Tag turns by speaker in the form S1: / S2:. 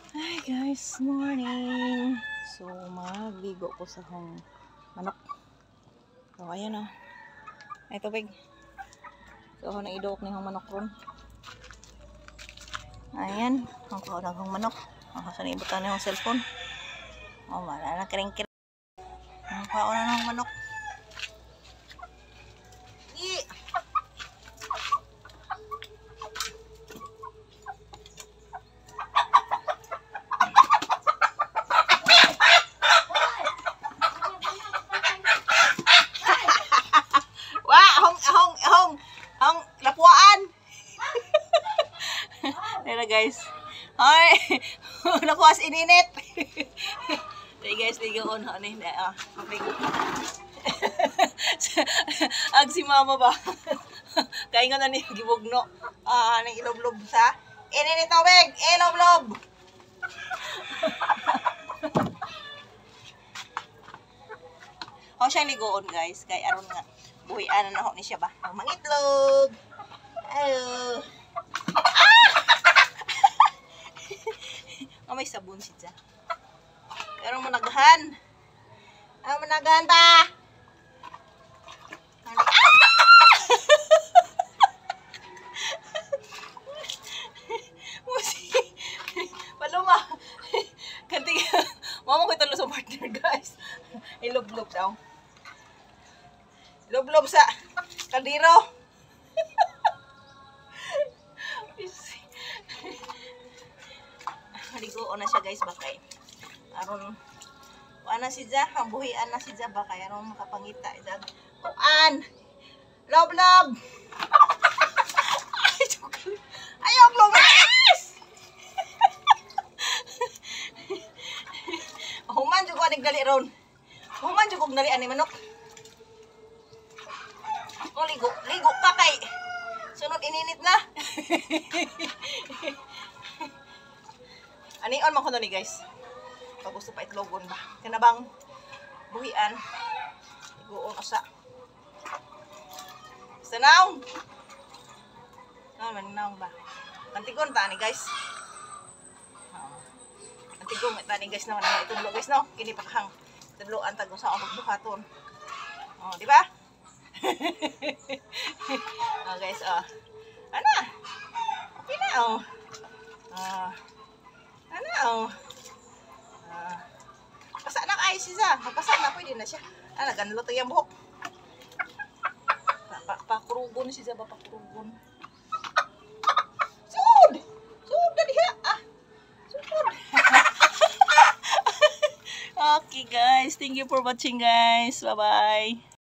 S1: Hi guys, morning. So magligo ko sa akong manok. So ayan na. Ay tubig. So ako naidok ni akong manok ron. Ayan, ang kaunang akong manok. Ako sa naibutan ni akong cellphone. Oh, wala na kering-kering. Ang kaunang akong manok. Ang lapuan. Ayan guys. Ay, lapuas ininit. Hey guys, ligo ko na ni. Magligo. Ag si mama ba? Kaya nga na ni gibugno. Nang iloblob sa. Ininit tubig, iloblob. Ako siyang ligoon guys, kay aron nga buhian na ako ni siya ba. Ang mangitlog. Ayo. May sabon siya. Pero managahan. Managahan ta. Paluma. Kanti. Mama ko ito sa partner guys. Iloblob daw. Iloblob sa kaldero. Maligo na siya guys bakay. Aron ana si Jah, ang buhian na si Jah bakay aron makapangita Jah. Kuan. Lob. Ayaw blomas. Human jud ko aning dali ron. Human jud kog nali ani manok. O ligo pa kay. Sunod ininit na. Anion man ko ni guys. Pag gusto pa itlogon ba. Kanabang buhian. Iguon asa. Sanaw. Naman ba. Antigon ta ni guys. Antigon ta ni guys naman itudlo guys no. Kini pakahang tudloan tag usa ang magbuhaton. Oh, di ba? Oh guys, ana. Okay na oh. Pasa na kay siya. Pasa na pwede na siya. Ganlo to yung buhok. Pakurugon siya ba pakurugon. Sud na diha. Sud. Okay guys, thank you for watching guys. Bye bye.